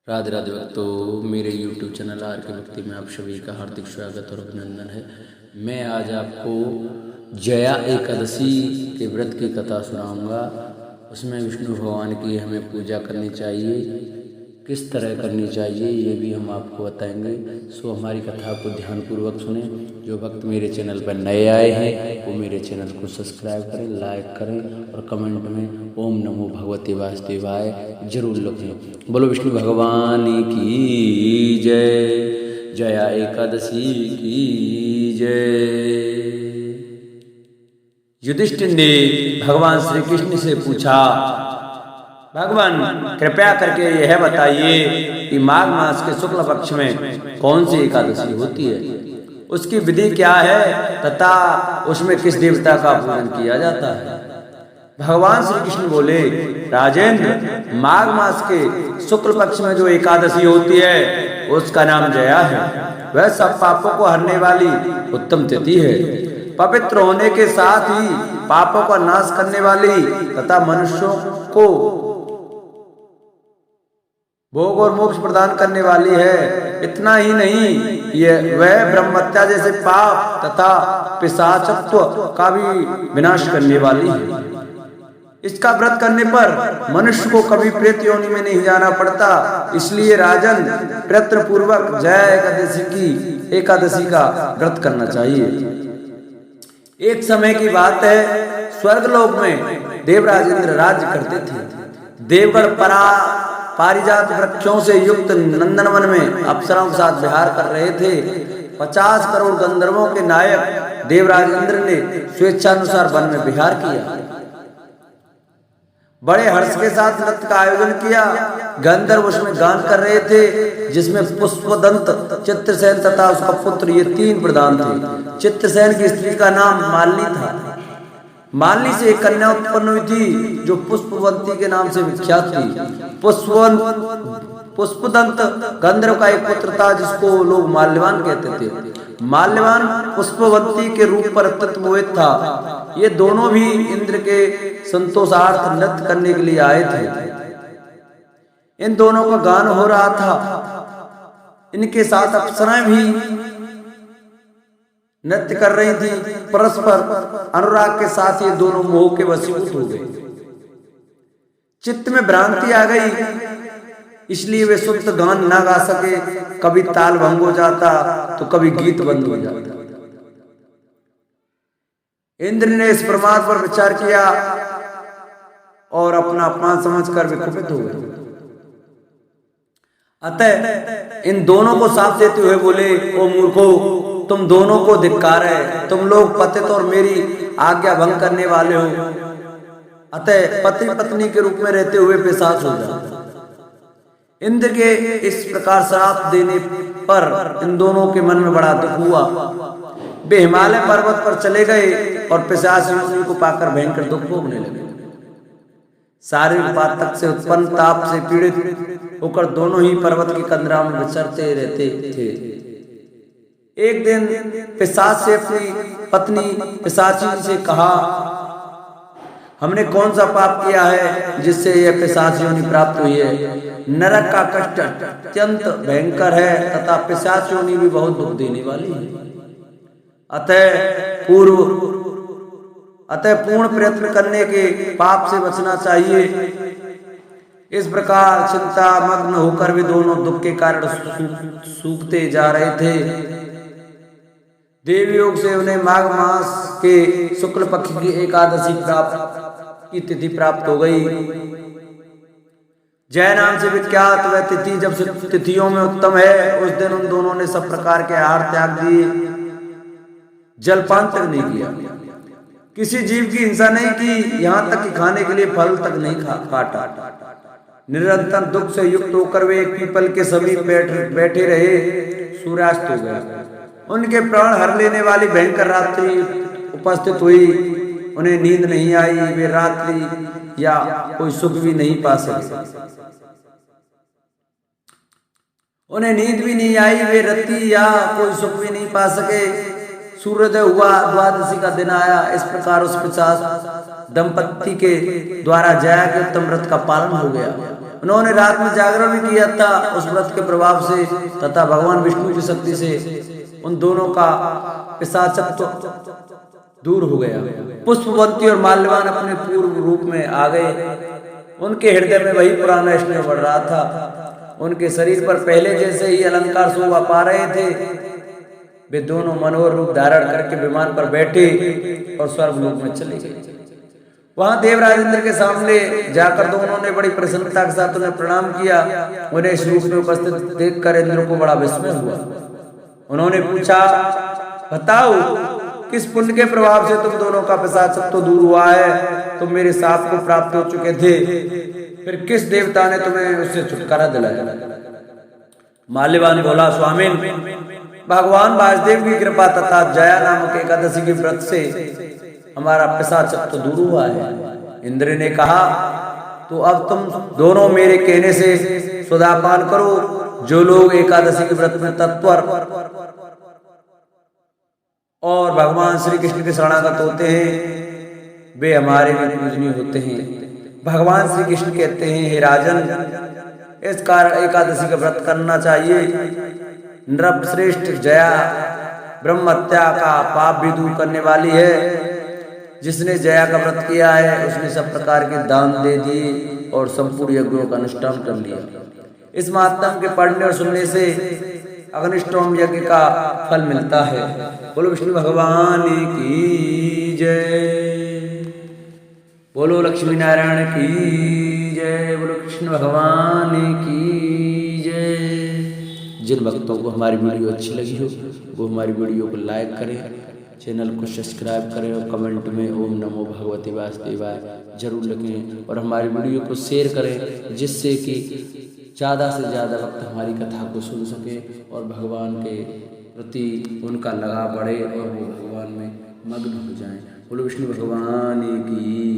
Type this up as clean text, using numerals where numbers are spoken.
राधे राधे भक्तों, मेरे YouTube channel are के भक्ति में आप सभी का हार्दिक स्वागत और अभिनंदन है। मैं आज आपको जया एकादशी के व्रत की कथा सुनाऊंगा। उसमें विष्णु भगवान की हमें पूजा करनी चाहिए, किस तरह करनी चाहिए ये भी हम आपको बताएंगे। सो हमारी कथा को ध्यानपूर्वक सुने। जो भक्त मेरे चैनल पर नए आए हैं वो मेरे चैनल को सब्सक्राइब करें, लाइक करें और कमेंट में ओम नमो भगवते वासुदेवाय जरूर लिखें। बोलो विष्णु भगवान की जय, जया एकादशी की जय। युधिष्ठिर ने भगवान श्री कृष्ण से पूछा, भगवान कृपया करके यह बताइए कि माघ मास के शुक्ल पक्ष में कौन सी एकादशी होती है, उसकी विधि क्या है तथा उसमें किस देवता का पूजन किया जाता है। भगवान श्री कृष्ण बोले, राजेंद्र, माघ मास के शुक्ल पक्ष में जो एकादशी होती है उसका नाम जया है। वह सब पापों को हरने वाली उत्तम तिथि है। पवित्र होने के साथ ही पापों का नाश करने वाली तथा मनुष्यों को भोग और मोक्ष प्रदान करने वाली है। इतना ही नहीं, ये वह ब्रह्महत्या जैसे पाप तथा पिशाचत्व का भी विनाश करने वाली है। इसका व्रत करने पर मनुष्य को कभी प्रेत योनि में नहीं जाना पड़ता। इसलिए राजन, प्रयत्न पूर्वक जया एकादशी का व्रत करना चाहिए। एक समय की बात है, स्वर्गलोक में देवराज इंद्र राज्य करते थे। देवगण पारिजात वृक्षों से युक्त नंदनवन में अप्सराओं के साथ विहार कर रहे थे। 50 करोड़ गंधर्वों के नायक देवराज इंद्र ने स्वेच्छानुसार वन में विहार किया। बड़े हर्ष के साथ नृत्य का आयोजन किया। गंधर्व उसमें गान कर रहे थे, जिसमें पुष्पदंत, चित्रसेन तथा उसका पुत्र ये 3 प्रधान थे। चित्रसेन की स्त्री का नाम मालिनी था। मालिनी से एक कन्या उत्पन्न हुई थी जो पुष्पवंती के नाम से विख्यात थी। पुष्पदंत गंधर्व का एक पुत्र था जिसको लोग माल्यवान कहते थे। माल्यवान पुष्पवंती के रूप पर अत्यंत मोहित था। ये दोनों भी इंद्र के संतोषार्थ नृत्य करने के लिए आए थे। इन दोनों का गान हो रहा था। इनके साथ अप्सराएं भी नृत्य कर रही थी। परस्पर अनुराग के साथ ये दोनों मोह के वशीभूत हो गए। चित्त में भ्रांति आ गई, इसलिए वे शुद्ध गान ना गा सके। कभी ताल भंग हो जाता तो कभी गीत बंद हो जाता। इंद्र ने इस प्रमाद पर विचार किया और अपना अपमान समझकर वे कुपित हो गए। अतः इन दोनों को साथ देते हुए बोले, ओ मूर्खो, तुम दोनों को धिक्कार है। तुम लोग पतित और मेरी आज्ञा भंग करने वाले हो। अतः पति पत्नी के रूप में रहते हुए पिशाच हो जाओ। इंद्र के इस प्रकार श्राप देने पर इन दोनों के मन में बड़ा दुख हुआ। वे हिमालय पर्वत पर चले गए और पिशाच योनि को पाकर भयंकर दुख भोगने लगे। शारीरिक पातक से उत्पन्न ताप से पीड़ित होकर दोनों ही पर्वत की कंदरा में विचरते रहते थे। एक दिन पिशाच से अपनी पत्नी पिशाची से कहा, हमने कौन सा पाप किया है जिससे यह पिशाच योनि प्राप्त हुई है। नरक का कष्ट अत्यंत भयंकर है तथा पिशाच योनि भी बहुत दुख देने वाली है। अतः पूर्ण प्रयत्न करने के पाप से बचना चाहिए। इस प्रकार चिंता मग्न होकर भी दोनों दुख के कारण सूखते जा रहे थे। देवयोग से उन्हें माघ मास के शुक्ल पक्ष की एकादशी की तिथि प्राप्त हो गई। जय नाम से विख्यात वह तिथि जब तिथियों में उत्तम है, उस दिन उन दोनों ने सब प्रकार के आहार त्याग दिए, जलपान तक नहीं किया, किसी जीव की हिंसा नहीं की, यहाँ तक कि खाने के लिए फल तक नहीं काटा। निरंतर दुख से युक्त होकर वे एक पीपल के समीप बैठे रहे। सूर्यास्त हो गया। उनके प्राण हर लेने वाली भयंकर रात्रि उपस्थित हुई। उन्हें नींद नहीं आई। वे रात्रि या कोई सुख भी नहीं पा सके। उन्हें नींद भी नहीं आई। वे रति या कोई सुख भी नहीं पा सके। सूर्योदय हुआ, द्वादशी का दिन आया। इस प्रकार उस पिशाच दंपत्ति के द्वारा जया के उत्तम व्रत का पालन हो गया। उन्होंने रात में जागरण भी किया था उस व्रत के प्रभाव से तथा भगवान विष्णु की शक्ति से उन दोनों का पिशाचत्व दूर हो गया। पुष्पवंती और माल्यवान अपने पूर्व रूप में आ गए। उनके हृदय में वही पुराना स्नेह बढ़ रहा था। उनके शरीर पर पहले जैसे ही अलंकार शोभा पा रहे थे। वे दोनों मनोहर रूप धारण करके विमान पर बैठे और स्वर्गलोक में चले गए। वहां देवराज इंद्र के सामने जाकर दोनों ने बड़ी प्रसन्नता के साथ उन्हें प्रणाम किया। उन्हें इस रूप में उपस्थित देखकर इंद्र को बड़ा विस्मय हुआ। उन्होंने पूछा, बताओ किस पुण्य के प्रभाव से तुम दोनों का पिशाचत्व तो दूर हुआ है? तुम मेरे साप को प्राप्त हो चुके थे, फिर किस देवता ने तुम्हें उससे छुटकारा दिलाया? माल्यवान बोला, स्वामिन, भगवान वासुदेव की कृपा तथा जया नामक एकादशी के व्रत से हमारा पिशाचत्व दूर हुआ है। इंद्र ने कहा, तो अब तुम दोनों मेरे कहने से सुधापान करो। जो लोग एकादशी के व्रत में तत्पर और भगवान श्री कृष्ण के शरणागत होते हैं वे हमारे भी पूजनीय होते हैं। भगवान श्री कृष्ण कहते हैं, हे राजन, इस कारण एकादशी का व्रत करना चाहिए। नृप श्रेष्ठ जया ब्रह्महत्या का पाप भी दूर करने वाली है। जिसने जया का व्रत किया है उसने सब प्रकार के दान दे दिए और संपूर्ण यज्ञों का अनुष्ठान कर लिया। इस महात्म के पढ़ने और सुनने से अग्निष्टोम यज्ञ का फल मिलता है। बोलो विष्णु भगवान की जय। बोलो लक्ष्मी नारायण की जय। बोलो कृष्ण भगवान की जय। जिन भक्तों को हमारी वीडियो अच्छी लगी हो वो हमारी वीडियो को लाइक करें, चैनल को सब्सक्राइब करें और कमेंट में ओम नमो भगवते वासुदेवाय जरूर लिखें और हमारी वीडियो को शेयर करें, जिससे कि ज़्यादा से ज़्यादा भक्त हमारी कथा को सुन सके और भगवान के प्रति उनका लगाव बढ़े और वो भगवान में मग्न हो जाएं। बोलो विष्णु भगवान की